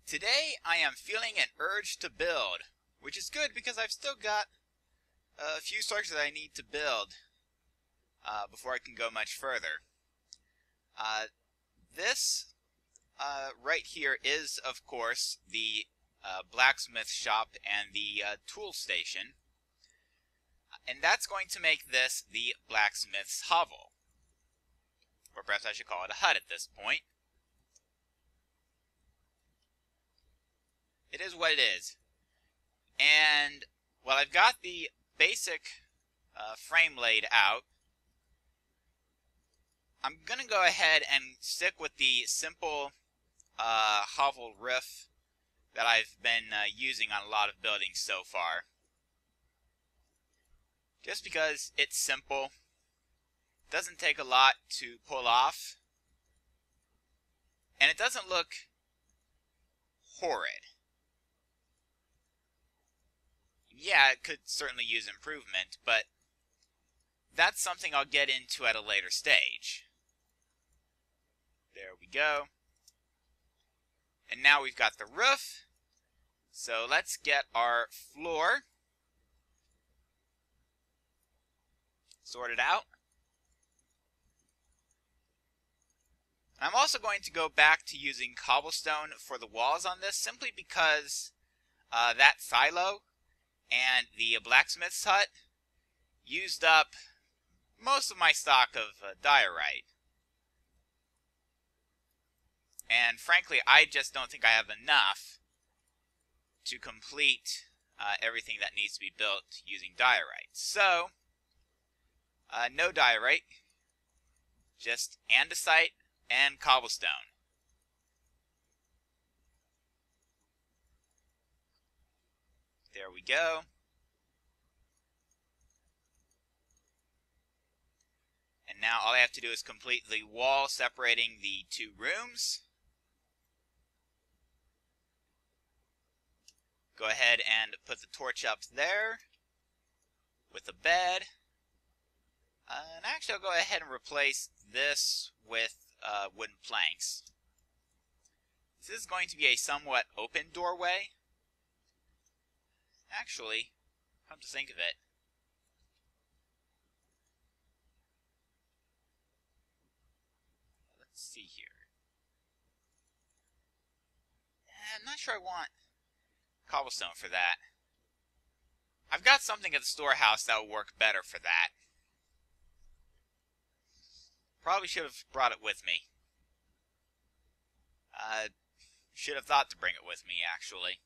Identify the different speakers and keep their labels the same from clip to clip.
Speaker 1: Today I am feeling an urge to build, which is good because I've still got a few structures that I need to build before I can go much further. This right here is, of course, the blacksmith shop and the tool station, and that's going to make this the blacksmith's hovel, or perhaps I should call it a hut at this point. It is what it is. And, well, I've got the basic frame laid out. I'm going to go ahead and stick with the simple hovel roof that I've been using on a lot of buildings so far. Just because it's simple, doesn't take a lot to pull off, and it doesn't look horrid. Yeah, it could certainly use improvement, but that's something I'll get into at a later stage. There we go. And now we've got the roof. So let's get our floor sorted out. I'm also going to go back to using cobblestone for the walls on this, simply because that silo and the blacksmith's hut used up most of my stock of diorite. And frankly, I just don't think I have enough to complete everything that needs to be built using diorite. So, no diorite, just andesite and cobblestone. There we go. And now all I have to do is complete the wall separating the two rooms. Go ahead and put the torch up there with the bed. And actually I'll go ahead and replace this with wooden planks. This is going to be a somewhat open doorway. Actually, come to think of it, let's see here. I'm not sure I want cobblestone for that. I've got something at the storehouse that will work better for that. Probably should have brought it with me. Should have thought to bring it with me, actually.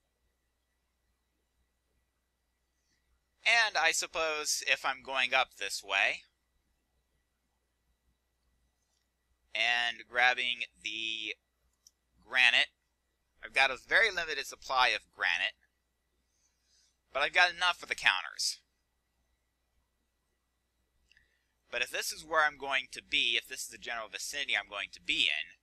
Speaker 1: And I suppose if I'm going up this way and grabbing the granite, I've got a very limited supply of granite, but I've got enough for the counters. But if this is where I'm going to be, if this is the general vicinity I'm going to be in,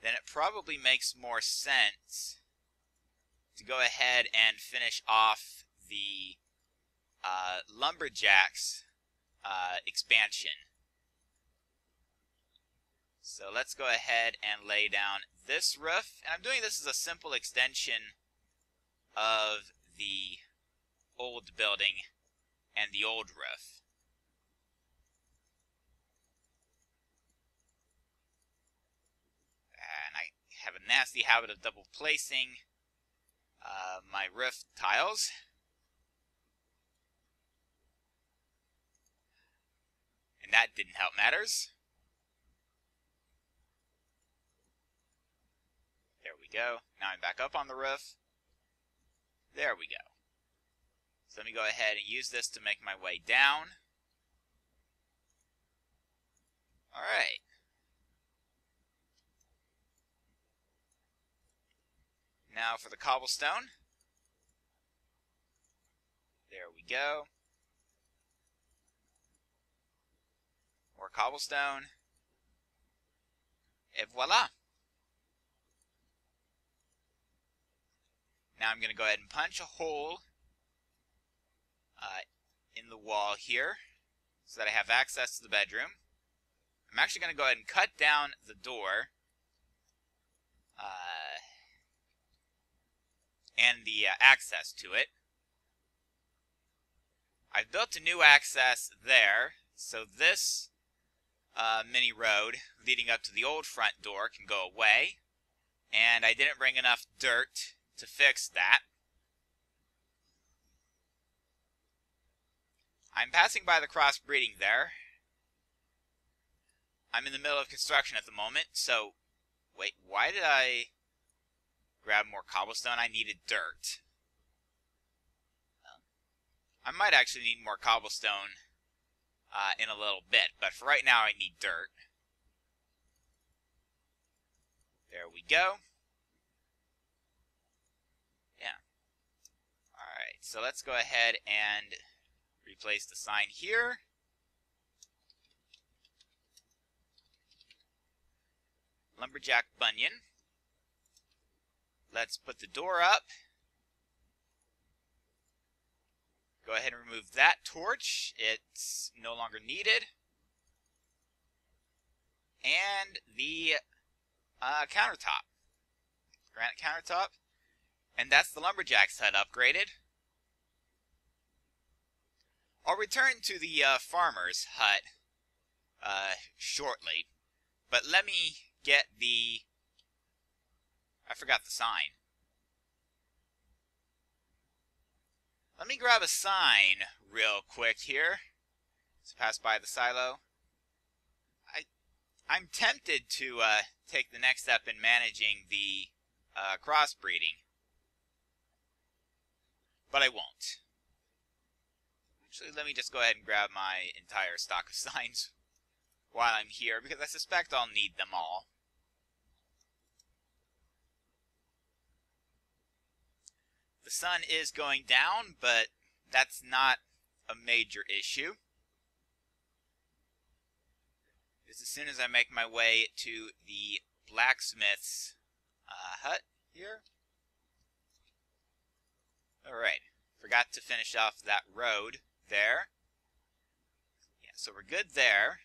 Speaker 1: then it probably makes more sense to go ahead and finish off the lumberjacks expansion. So let's go ahead and lay down this roof. And I'm doing this as a simple extension of the old building and the old roof. And I have a nasty habit of double placing my roof tiles. And that didn't help matters. There we go. Now I'm back up on the roof. There we go. So let me go ahead and use this to make my way down. Alright. Now for the cobblestone. There we go. More cobblestone. Et voila. Now I'm going to go ahead and punch a hole in the wall here so that I have access to the bedroom. I'm actually going to go ahead and cut down the door and the access to it. I've built a new access there, so this mini road leading up to the old front door can go away, and I didn't bring enough dirt to fix that. I'm passing by the crossbreeding there. I'm in the middle of construction at the moment, so wait, why did I grab more cobblestone? I needed dirt. I might actually need more cobblestone in a little bit, but for right now I need dirt. There we go. Yeah. Alright, so let's go ahead and replace the sign here. Lumberjack Bunyan. Let's put the door up. Go ahead and remove that torch. It's no longer needed. And the countertop. Granite countertop. And that's the lumberjack's hut upgraded. I'll return to the farmer's hut shortly. But let me get the... I forgot the sign. Let me grab a sign real quick here. Let's pass by the silo. I'm tempted to take the next step in managing the crossbreeding, but I won't. Actually, let me just go ahead and grab my entire stock of signs while I'm here, because I suspect I'll need them all. The sun is going down, but that's not a major issue. Just as soon as I make my way to the blacksmith's hut here. Alright, forgot to finish off that road there. Yeah, so we're good there.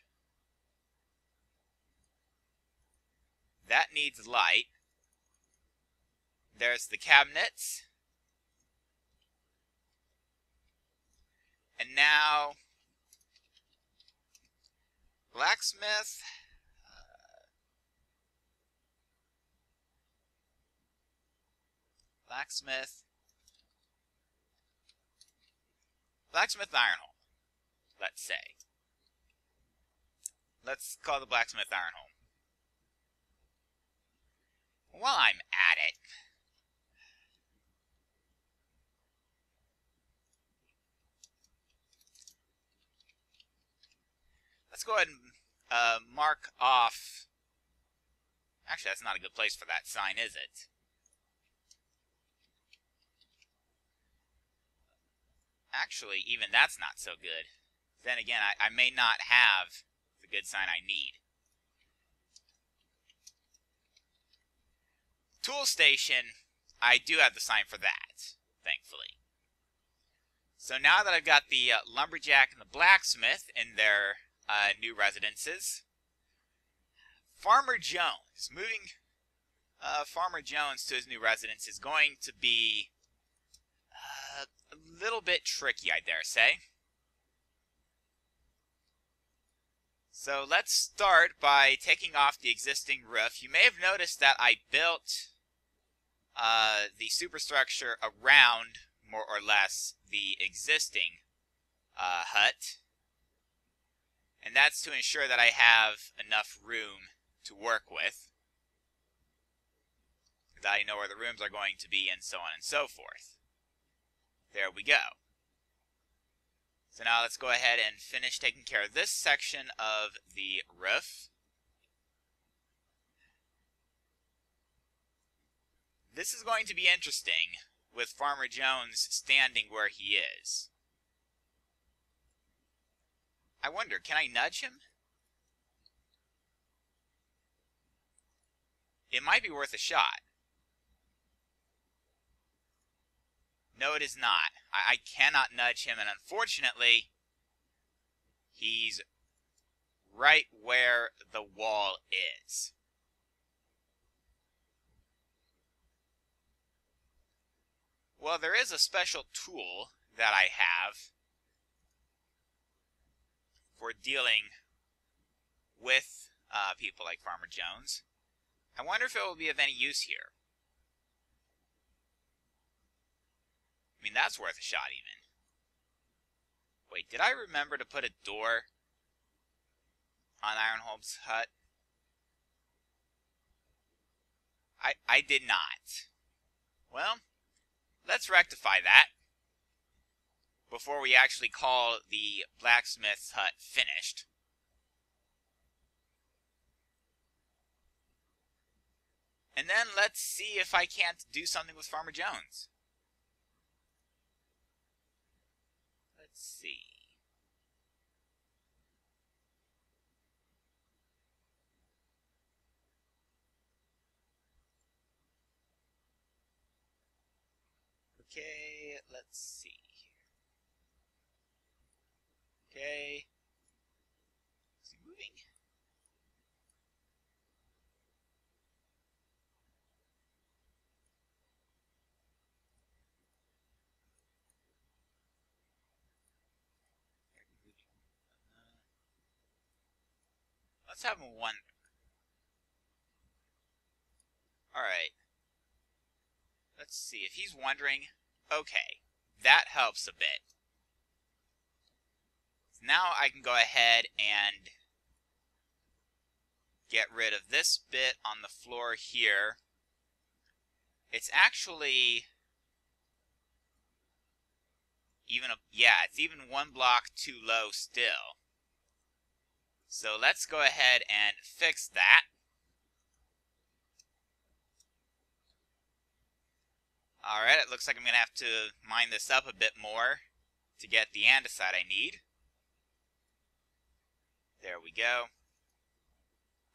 Speaker 1: That needs light. There's the cabinets. And now, blacksmith. Blacksmith iron hole, let's say. Let's call the blacksmith iron hole. While I'm at it, let's go ahead and mark off. Actually, that's not a good place for that sign, is it? Actually, even that's not so good. Then again, I may not have the good sign I need. Tool station, I do have the sign for that, thankfully. So now that I've got the lumberjack and the blacksmith in their new residences, Farmer Jones, moving Farmer Jones to his new residence is going to be a little bit tricky, I dare say. So let's start by taking off the existing roof. You may have noticed that I built the superstructure around, more or less, the existing hut. And that's to ensure that I have enough room to work with, that I know where the rooms are going to be, and so on and so forth. There we go. So now let's go ahead and finish taking care of this section of the roof. This is going to be interesting with Farmer Jones standing where he is. I wonder, can I nudge him? It might be worth a shot. No, it is not. I cannot nudge him, and unfortunately, he's right where the wall is. Well, there is a special tool that I have for dealing with people like Farmer Jones. I wonder if it will be of any use here. I mean, that's worth a shot even. Wait, did I remember to put a door on Ironholm's hut? I did not. Well, let's rectify that before we actually call the blacksmith's hut finished. And then let's see if I can't do something with Farmer Jones. Let's see. Okay, let's see. Okay. Is he moving? Let's have him wonder. Alright. Let's see. If he's wondering, okay, that helps a bit. Now I can go ahead and get rid of this bit on the floor here. It's actually it's even one block too low still. So let's go ahead and fix that. Alright, it looks like I'm going to have to mine this up a bit more to get the andesite I need. There we go.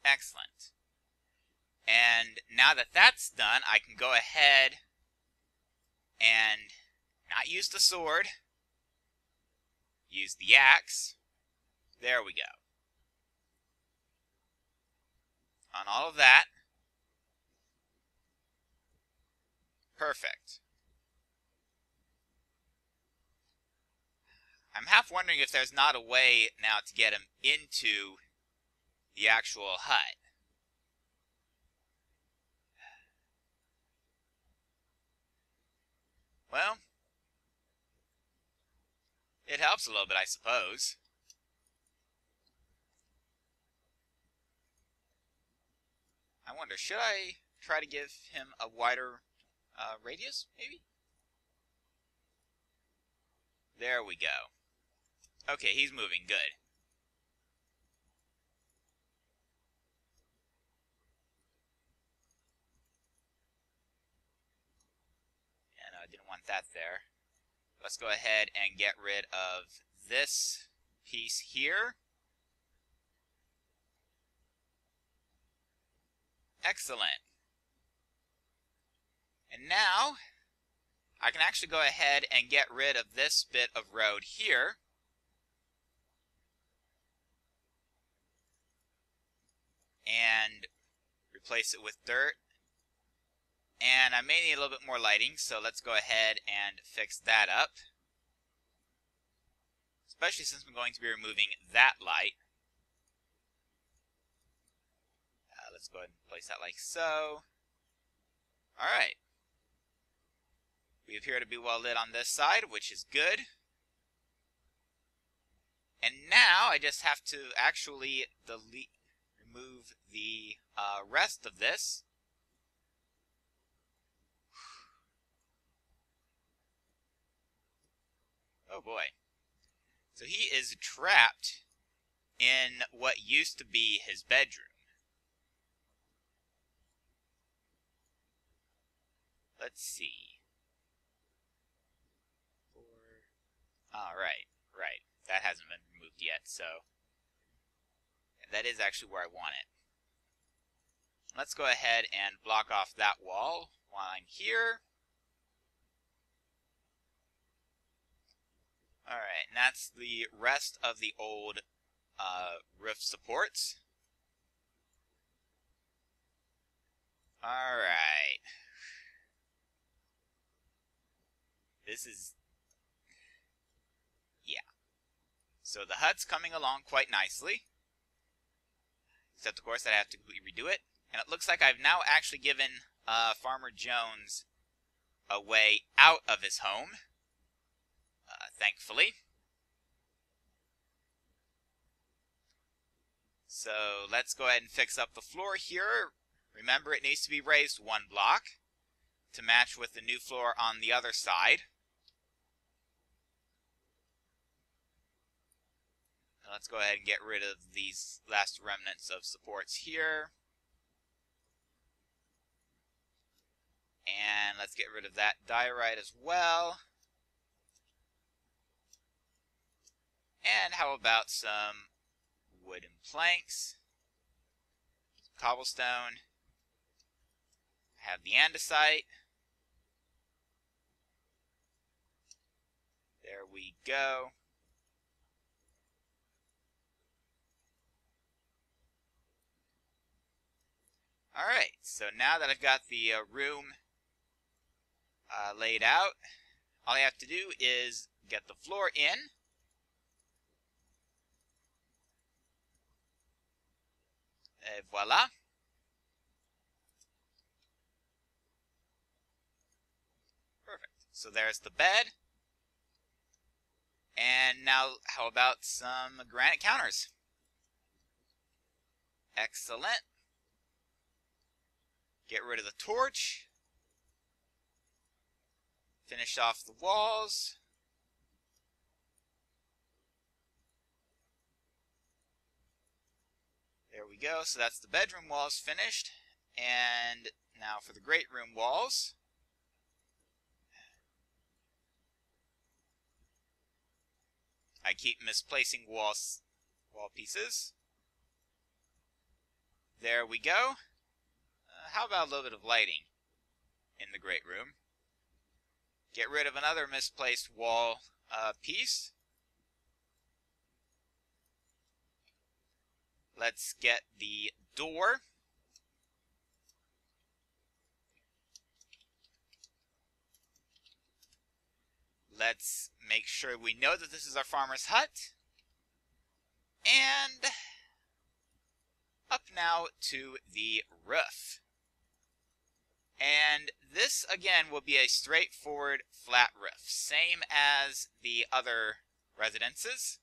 Speaker 1: Excellent. And now that that's done, I can go ahead and not use the sword. Use the axe. There we go. On all of that. Perfect. I'm half wondering if there's not a way now to get him into the actual hut. Well, it helps a little bit, I suppose. I wonder, should I try to give him a wider radius, maybe? There we go. Okay, he's moving. Good. Yeah, no, I didn't want that there. Let's go ahead and get rid of this piece here. Excellent. And now, I can actually go ahead and get rid of this bit of road here. And replace it with dirt. And I may need a little bit more lighting, so let's go ahead and fix that up. Especially since I'm going to be removing that light. Let's go ahead and place that like so. Alright. We appear to be well lit on this side, which is good. And now I just have to actually remove the rest of this. Oh boy. So he is trapped in what used to be his bedroom. Let's see. Right. That hasn't been removed yet, so that is actually where I want it. Let's go ahead and block off that wall while I'm here. Alright, and that's the rest of the old roof supports. Alright. this is... yeah. So the hut's coming along quite nicely. Except, of course, that I have to redo it. And it looks like I've now actually given Farmer Jones a way out of his home. Thankfully. So let's go ahead and fix up the floor here. Remember, it needs to be raised 1 block to match with the new floor on the other side. Now let's go ahead and get rid of these last remnants of supports here. And let's get rid of that diorite as well. And how about some wooden planks, cobblestone, have the andesite. There we go. Alright, so now that I've got the room laid out, all I have to do is get the floor in. Et voila. Perfect. So there's the bed. And now, how about some granite counters? Excellent. Get rid of the torch. Finish off the walls. There we go. So that's the bedroom walls finished. And now for the great room walls. I keep misplacing wall pieces. There we go. How about a little bit of lighting in the great room? Get rid of another misplaced wall piece. Let's get the door. Let's make sure we know that this is our farmer's hut. And up now to the roof. And this, again, will be a straightforward flat roof, same as the other residences.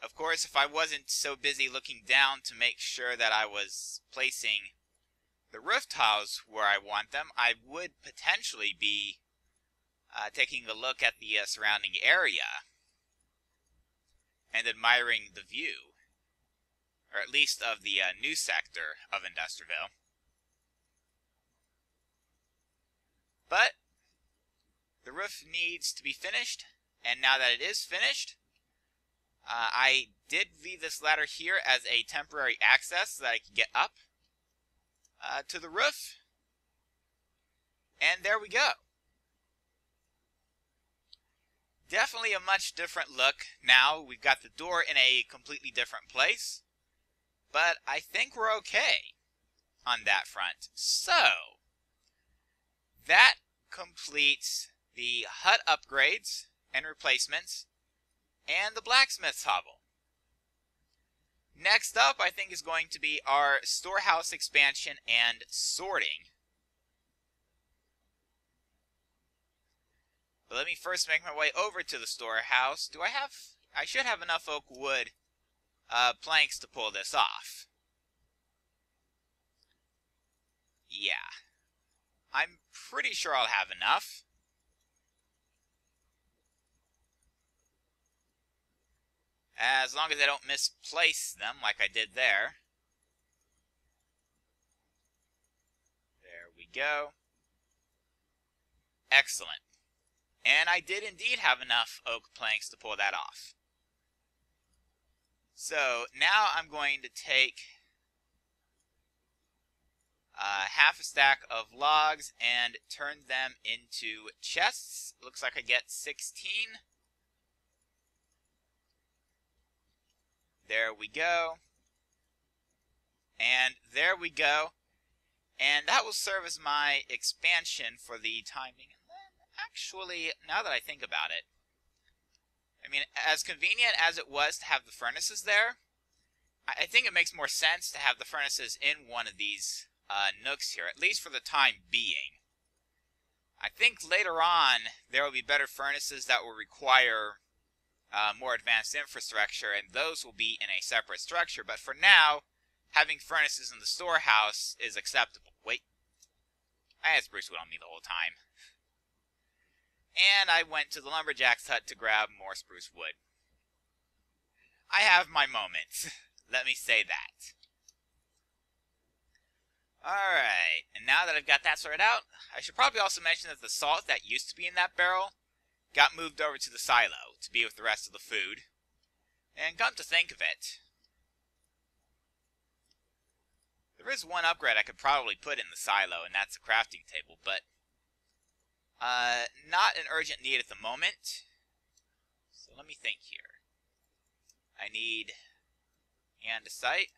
Speaker 1: Of course, if I wasn't so busy looking down to make sure that I was placing the roof tiles where I want them, I would potentially be taking a look at the surrounding area and admiring the view, or at least of the new sector of Industriville. But the roof needs to be finished, and now that it is finished, I did leave this ladder here as a temporary access so that I could get up to the roof. And there we go. Definitely a much different look now. We've got the door in a completely different place. But I think we're okay on that front. So, that completes the hut upgrades and replacements and the blacksmith's hovel. Next up, I think, is going to be our storehouse expansion and sorting. But let me first make my way over to the storehouse. I should have enough oak wood planks to pull this off. Yeah. I'm pretty sure I'll have enough. As long as I don't misplace them like I did there. There we go. Excellent. And I did indeed have enough oak planks to pull that off. So now I'm going to take half a stack of logs and turn them into chests. Looks like I get 16. There we go. And there we go. And that will serve as my expansion for the timing. And then, actually, now that I think about it, I mean, as convenient as it was to have the furnaces there, I think it makes more sense to have the furnaces in one of these nooks here, at least for the time being. I think later on there will be better furnaces that will require more advanced infrastructure, and those will be in a separate structure. But for now, having furnaces in the storehouse is acceptable. Wait, I had spruce wood on me the whole time. And I went to the lumberjack's hut to grab more spruce wood. I have my moments. Let me say that. Alright, and now that I've got that sorted out, I should probably also mention that the salt that used to be in that barrel got moved over to the silo to be with the rest of the food. And come to think of it, there is one upgrade I could probably put in the silo, and that's a crafting table, but not an urgent need at the moment. So let me think here. I need andesite,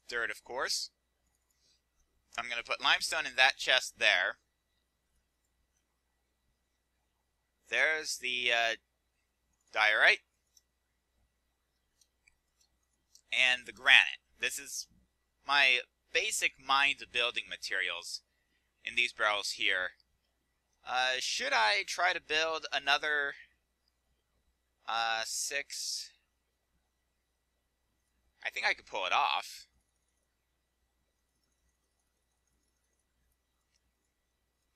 Speaker 1: dirt, of course. I'm going to put limestone in that chest there. There's the diorite and the granite. This is my basic mined building materials in these barrels here. Should I try to build another 6? I think I could pull it off.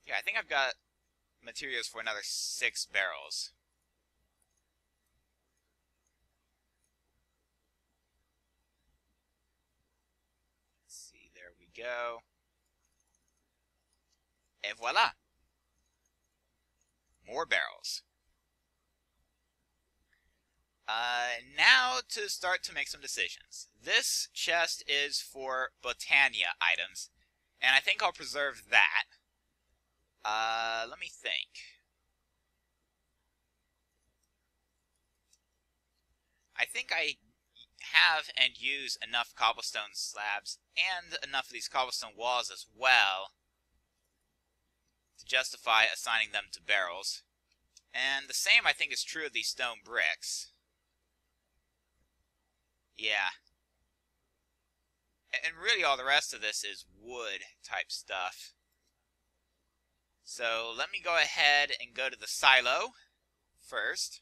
Speaker 1: Yeah, I think I've got materials for another 6 barrels. Let's see, there we go. Et voila! More barrels. Now to start to make some decisions. This chest is for Botania items, and I think I'll preserve that. Let me think. I think I have and use enough cobblestone slabs and enough of these cobblestone walls as well to justify assigning them to barrels. And the same I think is true of these stone bricks. Yeah. And really all the rest of this is wood type stuff. So let me go ahead and go to the silo first.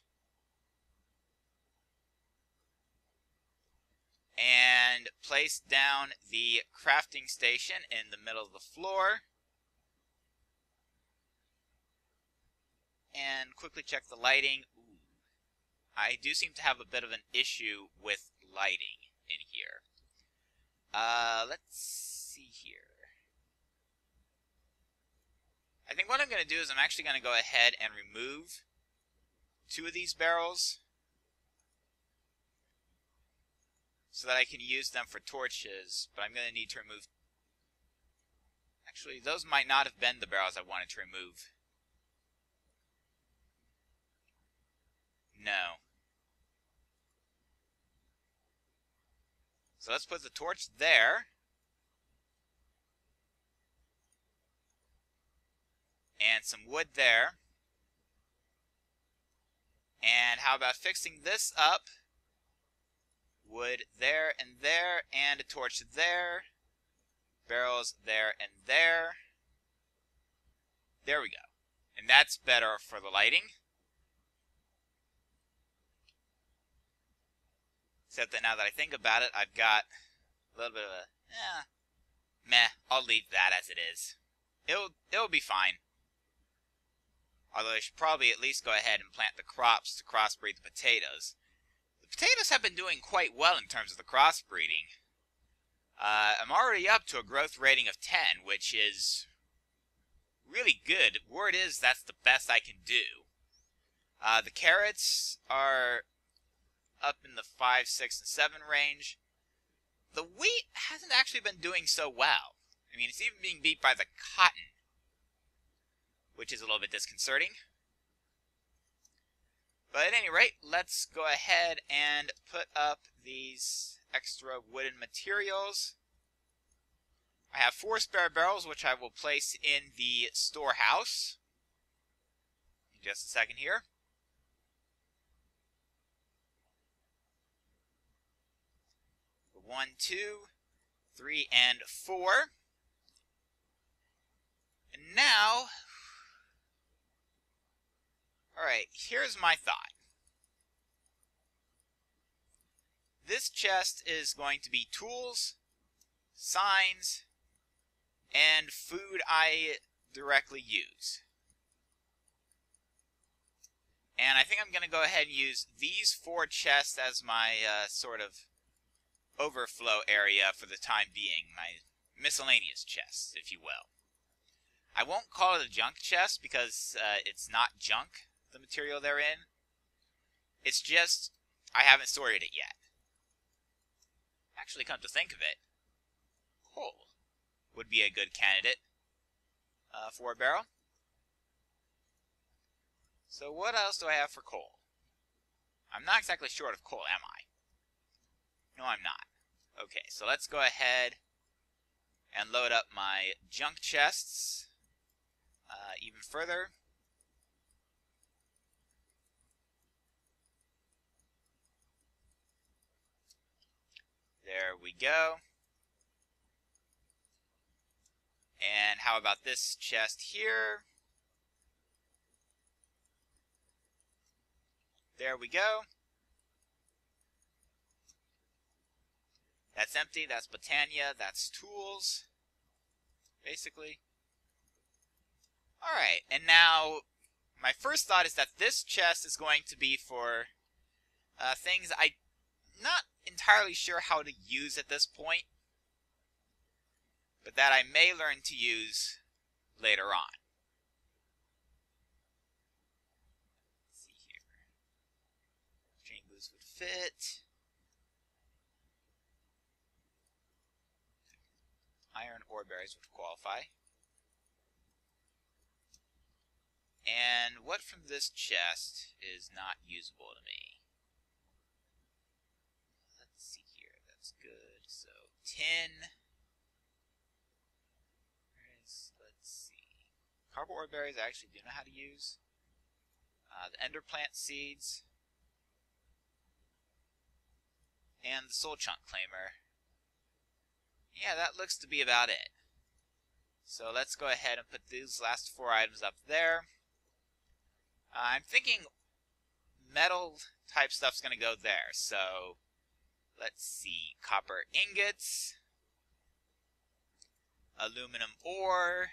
Speaker 1: And place down the crafting station in the middle of the floor. And quickly check the lighting. Ooh. I do seem to have a bit of an issue with lighting in here. Let's see here. I think what I'm going to do is I'm actually going to go ahead and remove 2 of these barrels so that I can use them for torches, but I'm going to need to remove... Actually, those might not have been the barrels I wanted to remove. No. So let's put the torch there. And some wood there. And how about fixing this up? Wood there and there, and a torch there. Barrels there and there. There we go. And that's better for the lighting. Except that now that I think about it, I've got a little bit of a, meh, I'll leave that as it is. It'll be fine. Although I should probably at least go ahead and plant the crops to crossbreed the potatoes. The potatoes have been doing quite well in terms of the crossbreeding. I'm already up to a growth rating of 10, which is really good. Word is that's the best I can do. The carrots are up in the 5, 6, and 7 range. The wheat hasn't actually been doing so well. I mean, it's even being beat by the cotton, which is a little bit disconcerting. But at any rate, let's go ahead and put up these extra wooden materials. I have 4 spare barrels, which I will place in the storehouse. In just a second here. 1, 2, 3, and 4. And now, alright, here's my thought. This chest is going to be tools, signs, and food I directly use. And I think I'm going to go ahead and use these 4 chests as my sort of overflow area for the time being, my miscellaneous chests, if you will. I won't call it a junk chest because it's not junk, the material they're in. It's just I haven't sorted it yet. Actually, come to think of it, coal would be a good candidate for a barrel. So what else do I have for coal? I'm not exactly short of coal, am I? No, I'm not. Okay, so let's go ahead and load up my junk chests even further. There we go. And how about this chest here? There we go. That's empty, that's Botania, that's tools, basically. Alright, and now my first thought is that this chest is going to be for things I'm not entirely sure how to use at this point, but that I may learn to use later on. Let's see here. Chain boots would fit. Iron ore berries would qualify. And what from this chest is not usable to me? Let's see here. That's good. So, tin. Let's see. Copper ore berries I actually do know how to use. The ender plant seeds. And the soul chunk claimer. Yeah, that looks to be about it. So let's go ahead and put these last 4 items up there. I'm thinking metal type stuff's going to go there. So let's see. Copper ingots. Aluminum ore.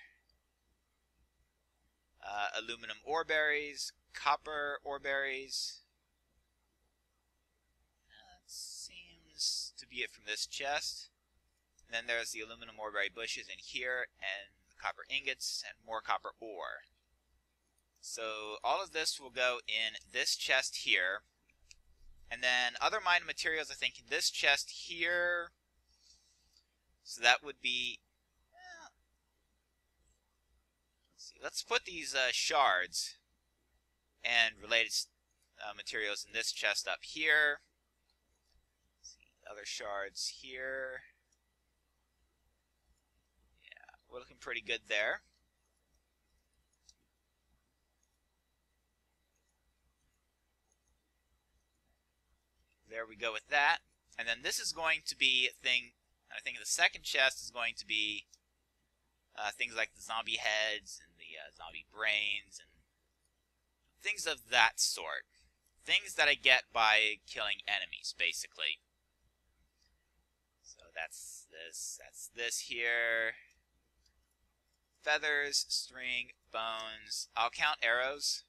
Speaker 1: Aluminum ore berries. Copper ore berries. That seems to be it from this chest. And then there's the aluminum ore berry bushes in here, and copper ingots, and more copper ore. So all of this will go in this chest here. And then other mined materials, I think, in this chest here. So that would be... let's see. Let's put these shards and related materials in this chest up here. Let's see. Other shards here. We're looking pretty good there. There we go with that. And then this is going to be a thing, I think the second chest is going to be things like the zombie heads and the zombie brains and things of that sort. Things that I get by killing enemies, basically. So that's this here. Feathers, string, bones. I'll count arrows.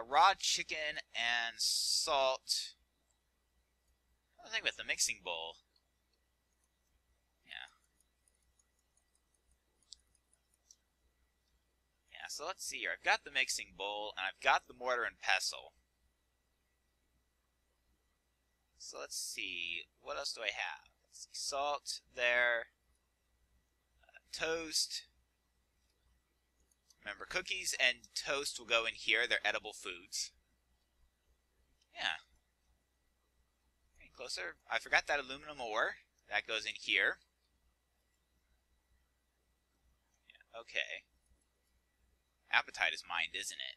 Speaker 1: Raw chicken and salt. What do I think about the mixing bowl? Yeah. Yeah, so let's see here. I've got the mixing bowl, and I've got the mortar and pestle. So let's see. What else do I have? Let's see. Salt there. Toast. Remember, cookies and toast will go in here. They're edible foods. Yeah. Getting closer. I forgot that aluminum ore. That goes in here. Yeah, okay. Apatite is mined, isn't it?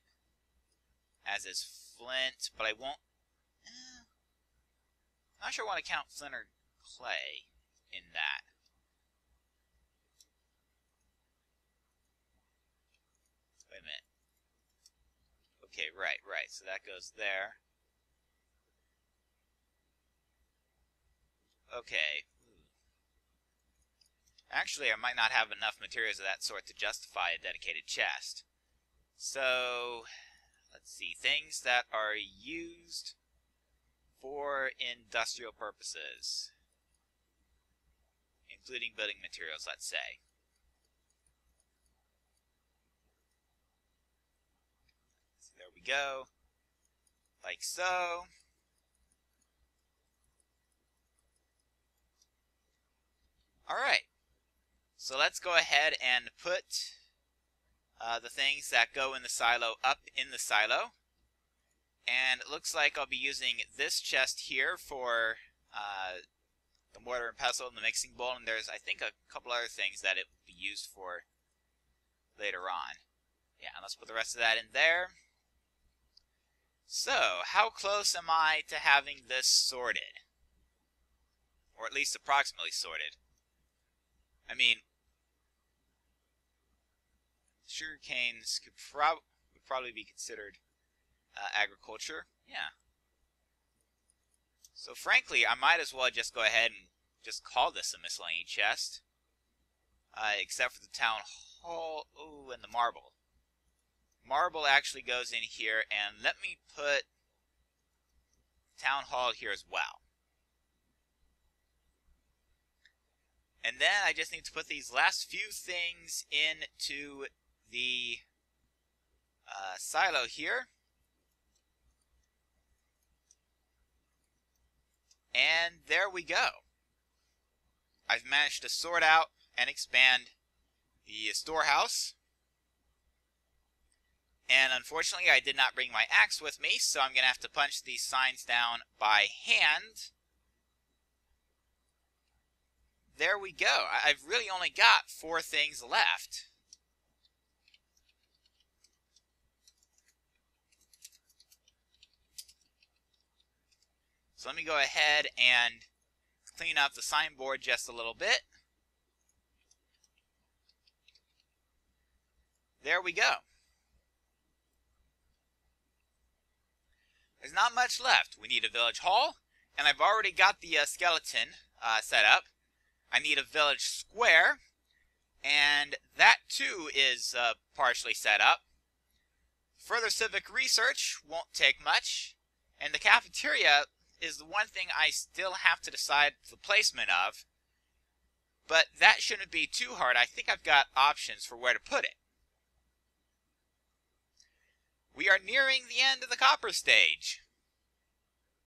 Speaker 1: As is flint, but I won't... I'm not sure I want to count flint or clay in that. Wait a minute. Okay, right. So that goes there. Okay. Actually, I might not have enough materials of that sort to justify a dedicated chest. So, let's see. Things that are used for industrial purposes, including building materials, let's say. So there we go. Like so. Alright. So let's go ahead and put the things that go in the silo up in the silo. And it looks like I'll be using this chest here for the mortar and pestle and the mixing bowl. And there's, I think, a couple other things that it will be used for later on. Yeah, and let's put the rest of that in there. So, how close am I to having this sorted? Or at least approximately sorted. I mean, sugar canes would probably be considered agriculture. Yeah. So frankly, I might as well just go ahead and just call this a miscellany chest. Except for the town hall. Ooh, and the marble. Marble actually goes in here, and let me put town hall here as well. And then I just need to put these last few things into the silo here. And there we go. I've managed to sort out and expand the storehouse. And unfortunately, I did not bring my axe with me, so I'm going to have to punch these signs down by hand. There we go. I've really only got 4 things left. So let me go ahead and clean up the signboard just a little bit. There we go. There's not much left. We need a village hall, and I've already got the skeleton set up. I need a village square, and that too is partially set up. Further civic research won't take much, and the cafeteria is the one thing I still have to decide the placement of, but that shouldn't be too hard. I think I've got options for where to put it. We are nearing the end of the copper stage.